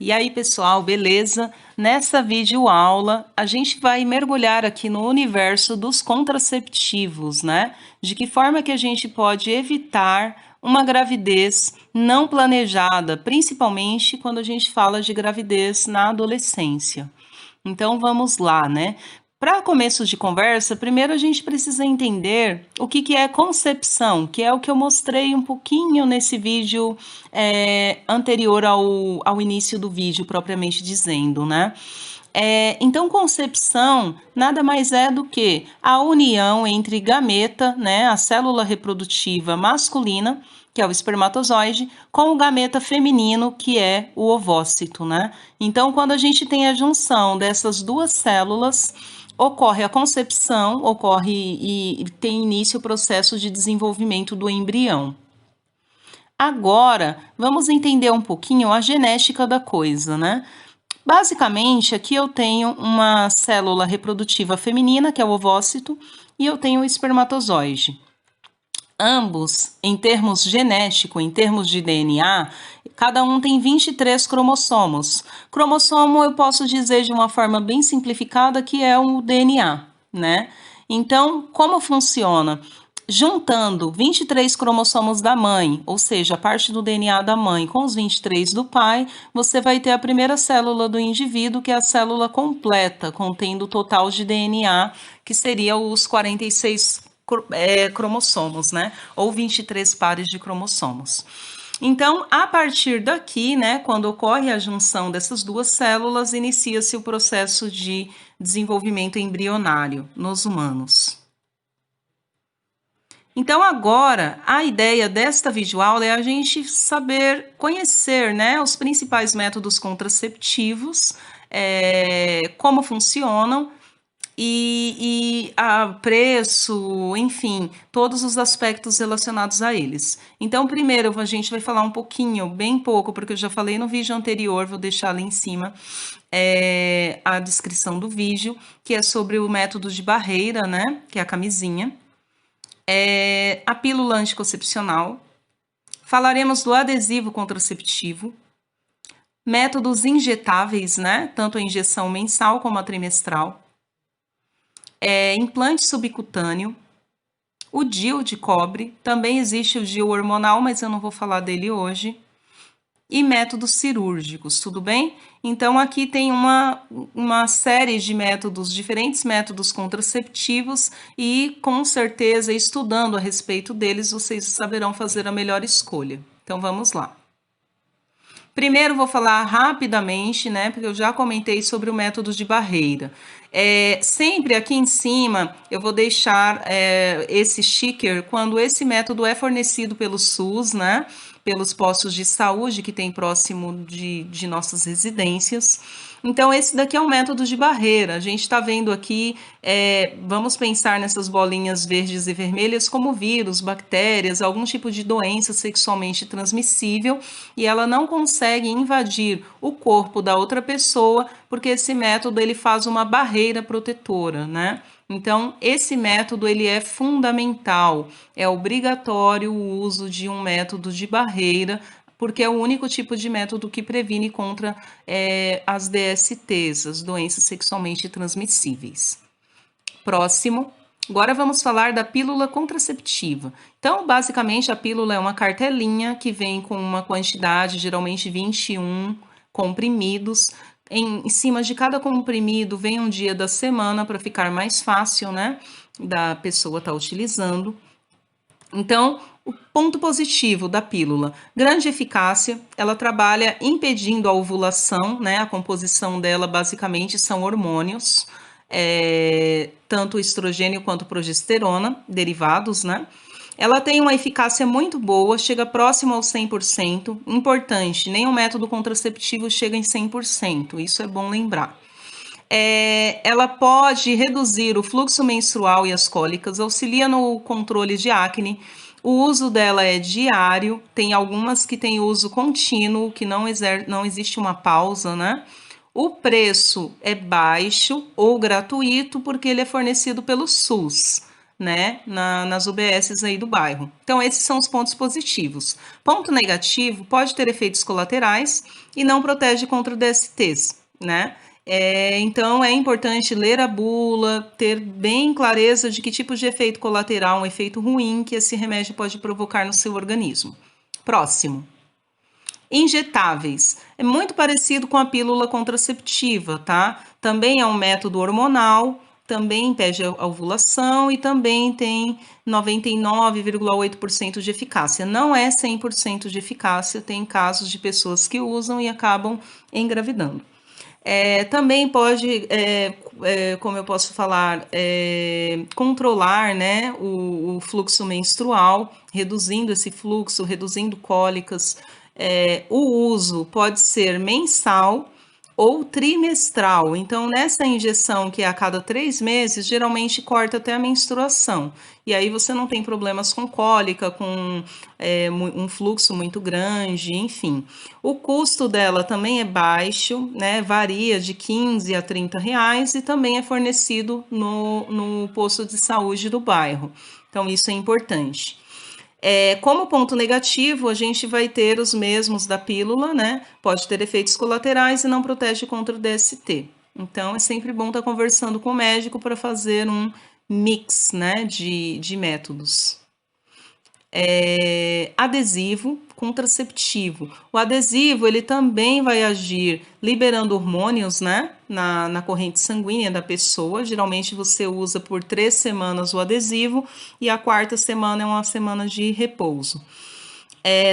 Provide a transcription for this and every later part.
E aí, pessoal, beleza? Nessa videoaula, a gente vai mergulhar aqui no universo dos contraceptivos, né? De que forma que a gente pode evitar uma gravidez não planejada, principalmente quando a gente fala de gravidez na adolescência. Então vamos lá, né? Para começo de conversa, primeiro a gente precisa entender o que é concepção, que é o que eu mostrei um pouquinho nesse vídeo anterior ao início do vídeo, propriamente dizendo, né? Então, concepção nada mais é do que a união entre gameta, né, a célula reprodutiva masculina, que é o espermatozoide, com o gameta feminino, que é o ovócito, né? Então, quando a gente tem a junção dessas duas células, ocorre a concepção, ocorre e tem início o processo de desenvolvimento do embrião. Agora, vamos entender um pouquinho a genética da coisa, né? Basicamente, aqui eu tenho uma célula reprodutiva feminina, que é o ovócito, e eu tenho o espermatozoide. Ambos, em termos genético, em termos de DNA, cada um tem 23 cromossomos. Cromossomo eu posso dizer de uma forma bem simplificada que é o DNA, né? Então, como funciona? Juntando 23 cromossomos da mãe, ou seja, a parte do DNA da mãe com os 23 do pai, você vai ter a primeira célula do indivíduo, que é a célula completa, contendo o total de DNA, que seria os 46 cromossomos, né? Ou 23 pares de cromossomos. Então, a partir daqui, né, quando ocorre a junção dessas duas células, inicia-se o processo de desenvolvimento embrionário nos humanos. Então, agora, a ideia desta videoaula é a gente saber conhecer, né, os principais métodos contraceptivos, como funcionam e a preço, enfim, todos os aspectos relacionados a eles. Então, primeiro, a gente vai falar um pouquinho, bem pouco, porque eu já falei no vídeo anterior, vou deixar ali em cima a descrição do vídeo, que é sobre o método de barreira, né, que é a camisinha. A pílula anticoncepcional, falaremos do adesivo contraceptivo, métodos injetáveis, né, tanto a injeção mensal como a trimestral, implante subcutâneo, o DIU de cobre, também existe o DIU hormonal, mas eu não vou falar dele hoje, e métodos cirúrgicos, tudo bem? Então, aqui tem uma série de métodos, diferentes métodos contraceptivos e, com certeza, estudando a respeito deles, vocês saberão fazer a melhor escolha. Então, vamos lá. Primeiro, vou falar rapidamente, né, porque eu já comentei sobre o método de barreira. Sempre aqui em cima, eu vou deixar esse sticker quando esse método é fornecido pelo SUS, né, pelos postos de saúde que tem próximo de nossas residências. Então, esse daqui é um método de barreira. A gente está vendo aqui, vamos pensar nessas bolinhas verdes e vermelhas como vírus, bactérias, algum tipo de doença sexualmente transmissível, e ela não consegue invadir o corpo da outra pessoa, porque esse método ele faz uma barreira protetora, né? Então, esse método ele é fundamental, é obrigatório o uso de um método de barreira, porque é o único tipo de método que previne contra as DSTs, as doenças sexualmente transmissíveis. Próximo. Agora vamos falar da pílula contraceptiva. Então, basicamente, a pílula é uma cartelinha que vem com uma quantidade, geralmente 21 comprimidos. Em cima de cada comprimido vem um dia da semana para ficar mais fácil, né, da pessoa estar utilizando. Então, o ponto positivo da pílula, grande eficácia, ela trabalha impedindo a ovulação, né? A composição dela basicamente são hormônios, tanto estrogênio quanto progesterona, derivados, né? Ela tem uma eficácia muito boa, chega próximo ao 100%. Importante, nenhum método contraceptivo chega em 100%, isso é bom lembrar. Ela pode reduzir o fluxo menstrual e as cólicas, auxilia no controle de acne. O uso dela é diário, tem algumas que têm uso contínuo, que não existe uma pausa, né? O preço é baixo ou gratuito porque ele é fornecido pelo SUS. né, nas UBSs aí do bairro. Então, esses são os pontos positivos. Ponto negativo, pode ter efeitos colaterais e não protege contra DSTs, né? Então, é importante ler a bula, ter bem clareza de que tipo de efeito colateral, um efeito ruim que esse remédio pode provocar no seu organismo. Próximo. Injetáveis. É muito parecido com a pílula contraceptiva, tá? Também é um método hormonal, também impede a ovulação e também tem 99,8% de eficácia. Não é 100% de eficácia, tem casos de pessoas que usam e acabam engravidando. Também pode, como eu posso falar, controlar, né, o fluxo menstrual, reduzindo esse fluxo, reduzindo cólicas. O uso pode ser mensal ou trimestral. Então, nessa injeção que é a cada 3 meses, geralmente corta até a menstruação. E aí você não tem problemas com cólica, com um fluxo muito grande, enfim. O custo dela também é baixo, né? Varia de 15 a 30 reais e também é fornecido no posto de saúde do bairro. Então, isso é importante. Como ponto negativo, a gente vai ter os mesmos da pílula, né? Pode ter efeitos colaterais e não protege contra o DST. Então, é sempre bom estar conversando com o médico para fazer um mix, né, de métodos. Adesivo contraceptivo. O adesivo, ele também vai agir liberando hormônios, né, na corrente sanguínea da pessoa. Geralmente você usa por 3 semanas o adesivo e a 4ª semana é uma semana de repouso.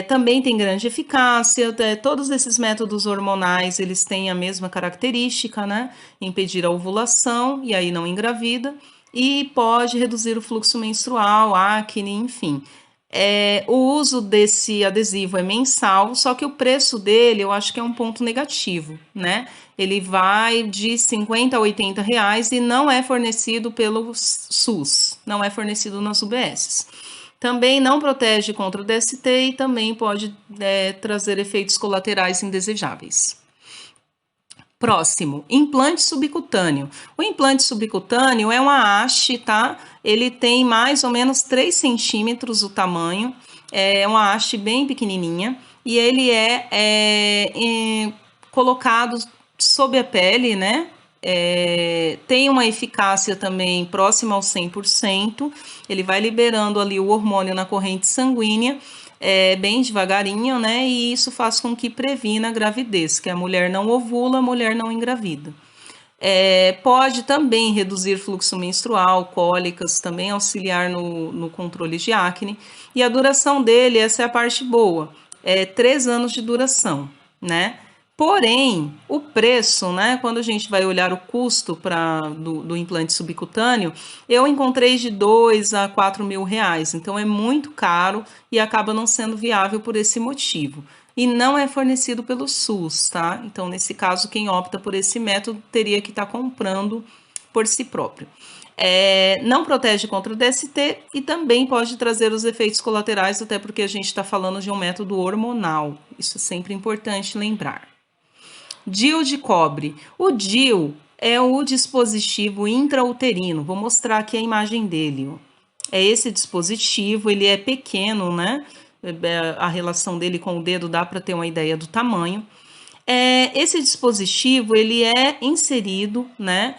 Também tem grande eficácia, todos esses métodos hormonais, eles têm a mesma característica, né, impedir a ovulação e aí não engravida, e pode reduzir o fluxo menstrual, acne, enfim. O uso desse adesivo é mensal, só que o preço dele eu acho que é um ponto negativo, né? Ele vai de 50 a 80 reais e não é fornecido pelo SUS, não é fornecido nas UBSs. Também não protege contra o DST e também pode trazer efeitos colaterais indesejáveis. Próximo, implante subcutâneo. O implante subcutâneo é uma haste, tá? Ele tem mais ou menos 3 centímetros o tamanho, é uma haste bem pequenininha e ele colocado sob a pele, né? Tem uma eficácia também próxima ao 100%, ele vai liberando ali o hormônio na corrente sanguínea, bem devagarinho, né? E isso faz com que previna a gravidez, que a mulher não ovula, a mulher não engravida. Pode também reduzir fluxo menstrual, cólicas, também auxiliar no controle de acne. E a duração dele, essa é a parte boa, 3 anos de duração, né? Porém, o preço, né, quando a gente vai olhar o custo do implante subcutâneo, eu encontrei de 2 a 4 mil reais. Então, é muito caro e acaba não sendo viável por esse motivo. E não é fornecido pelo SUS, tá? Então, nesse caso, quem opta por esse método teria que estar comprando por si próprio. Não protege contra o DST e também pode trazer os efeitos colaterais, até porque a gente está falando de um método hormonal. Isso é sempre importante lembrar. DIU de cobre. O DIU é o dispositivo intrauterino. Vou mostrar aqui a imagem dele. É esse dispositivo, ele é pequeno, né? A relação dele com o dedo dá para ter uma ideia do tamanho. Esse dispositivo, ele é inserido, né,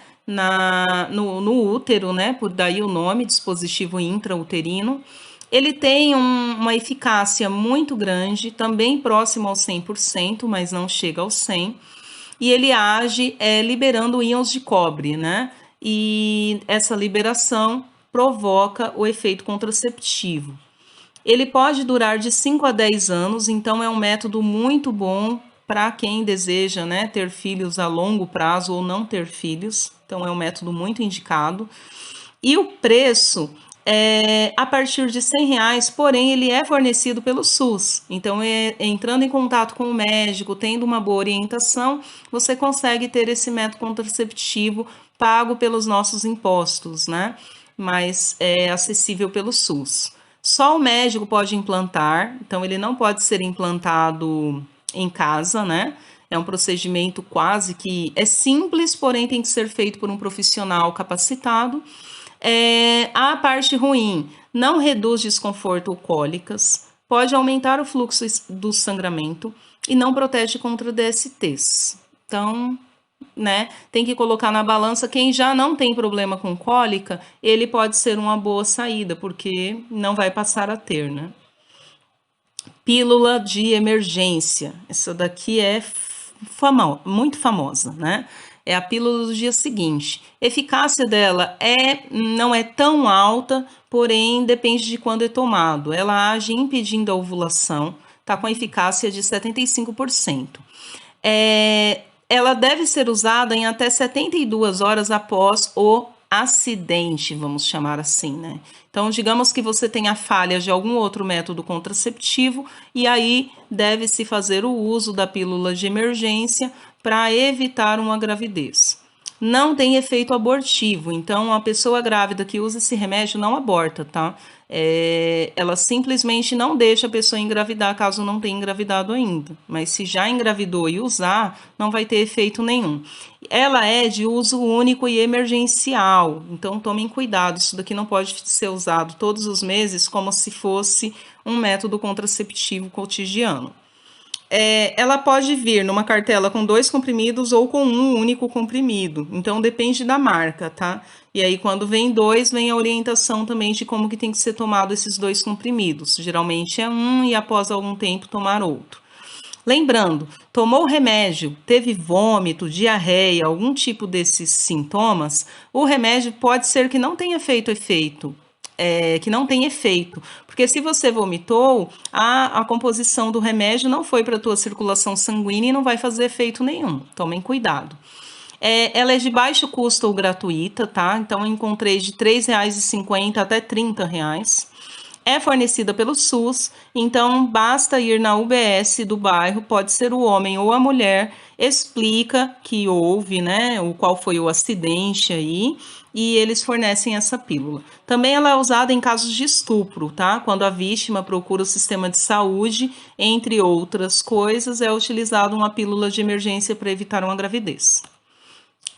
no útero, né? Por daí o nome, dispositivo intrauterino. Ele tem uma eficácia muito grande, também próximo ao 100%, mas não chega ao 100%. E ele age liberando íons de cobre, né? E essa liberação provoca o efeito contraceptivo. Ele pode durar de 5 a 10 anos, então é um método muito bom para quem deseja, né, ter filhos a longo prazo ou não ter filhos. Então é um método muito indicado. E o preço a partir de 100 reais, porém ele é fornecido pelo SUS. Então, entrando em contato com o médico, tendo uma boa orientação, você consegue ter esse método contraceptivo pago pelos nossos impostos, né? Mas é acessível pelo SUS. Só o médico pode implantar, então ele não pode ser implantado em casa, né? É um procedimento quase que simples, porém tem que ser feito por um profissional capacitado. A parte ruim, não reduz desconforto ou cólicas, pode aumentar o fluxo do sangramento e não protege contra DSTs. Então, né, tem que colocar na balança. Quem já não tem problema com cólica, ele pode ser uma boa saída, porque não vai passar a ter, né? Pílula de emergência. Essa daqui é muito famosa, né? É a pílula do dia seguinte. Eficácia dela não é tão alta, porém depende de quando é tomado. Ela age impedindo a ovulação, tá com a eficácia de 75%. Ela deve ser usada em até 72 horas após o acidente, vamos chamar assim, né? Então, digamos que você tenha falha de algum outro método contraceptivo e aí deve-se fazer o uso da pílula de emergência para evitar uma gravidez. Não tem efeito abortivo, então a pessoa grávida que usa esse remédio não aborta, tá? Ela simplesmente não deixa a pessoa engravidar caso não tenha engravidado ainda. Mas se já engravidou e usar, não vai ter efeito nenhum. Ela é de uso único e emergencial, então tomem cuidado. Isso daqui não pode ser usado todos os meses como se fosse um método contraceptivo cotidiano. Ela pode vir numa cartela com 2 comprimidos ou com um único comprimido. Então, depende da marca, tá? E aí, quando vem 2, vem a orientação também de como que tem que ser tomado esses 2 comprimidos. Geralmente é um e após algum tempo tomar outro. Lembrando, tomou o remédio, teve vômito, diarreia, algum tipo desses sintomas, o remédio pode ser que não tenha feito efeito. Que não tem efeito, porque se você vomitou, a composição do remédio não foi para a tua circulação sanguínea e não vai fazer efeito nenhum. Tomem cuidado. Ela é de baixo custo ou gratuita, tá? Então, eu encontrei de R$ 3,50 até R$ 30. É fornecida pelo SUS, então basta ir na UBS do bairro, pode ser o homem ou a mulher, explica que houve, né, qual foi o acidente aí, e eles fornecem essa pílula. Também ela é usada em casos de estupro, tá? Quando a vítima procura o sistema de saúde, entre outras coisas, é utilizada uma pílula de emergência para evitar uma gravidez.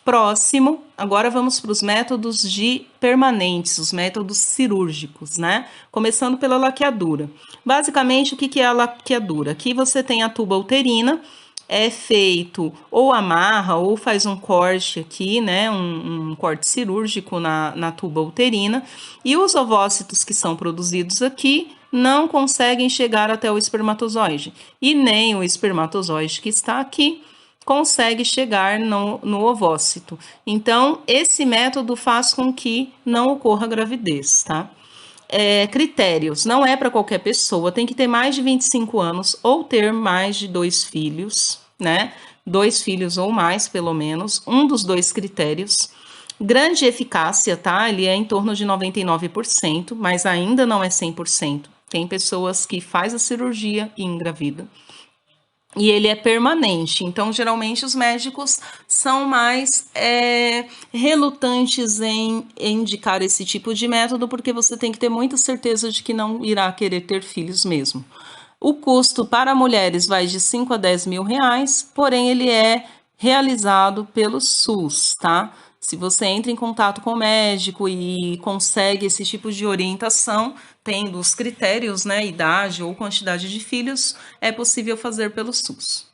Próximo, agora vamos para os métodos de permanentes, os métodos cirúrgicos, né? Começando pela laqueadura. Basicamente, o que é a laqueadura? Aqui você tem a tuba uterina, é feito ou amarra ou faz um corte aqui, né? Um corte cirúrgico na tuba uterina, e os ovócitos que são produzidos aqui não conseguem chegar até o espermatozoide, e nem o espermatozoide que está aqui consegue chegar no ovócito. Então, esse método faz com que não ocorra gravidez, tá? Critérios, não é para qualquer pessoa, tem que ter mais de 25 anos ou ter mais de 2 filhos, né? 2 filhos ou mais, pelo menos, um dos 2 critérios. Grande eficácia, tá? Ele é em torno de 99%, mas ainda não é 100%. Tem pessoas que faz a cirurgia e engravida. E ele é permanente, então geralmente os médicos são mais relutantes em indicar esse tipo de método, porque você tem que ter muita certeza de que não irá querer ter filhos mesmo. O custo para mulheres vai de 5 a 10 mil reais, porém ele é realizado pelo SUS, tá? Se você entra em contato com o médico e consegue esse tipo de orientação, tendo os critérios, né, idade ou quantidade de filhos, é possível fazer pelo SUS.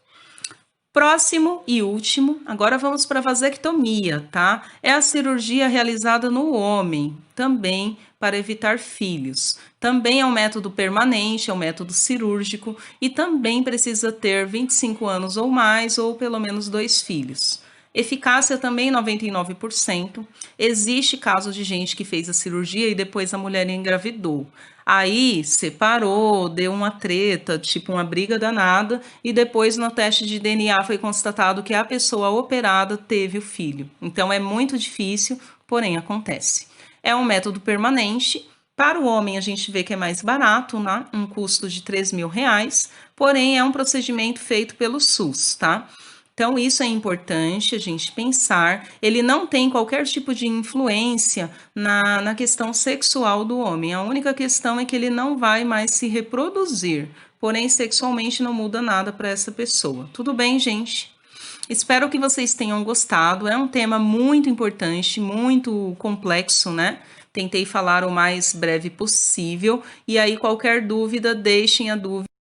Próximo e último, agora vamos para a vasectomia, tá? É a cirurgia realizada no homem, também para evitar filhos. Também é um método permanente, é um método cirúrgico e também precisa ter 25 anos ou mais, ou pelo menos 2 filhos. Eficácia também 99%. Existe caso de gente que fez a cirurgia e depois a mulher engravidou. Aí separou, deu uma treta, tipo uma briga danada, e depois no teste de DNA foi constatado que a pessoa operada teve o filho. Então é muito difícil, porém acontece. É um método permanente. Para o homem a gente vê que é mais barato, né? Um custo de 3 mil reais, porém é um procedimento feito pelo SUS, tá? Então, isso é importante a gente pensar. Ele não tem qualquer tipo de influência na questão sexual do homem. A única questão é que ele não vai mais se reproduzir. Porém, sexualmente não muda nada para essa pessoa. Tudo bem, gente? Espero que vocês tenham gostado. É um tema muito importante, muito complexo, né? Tentei falar o mais breve possível. E aí, qualquer dúvida, deixem a dúvida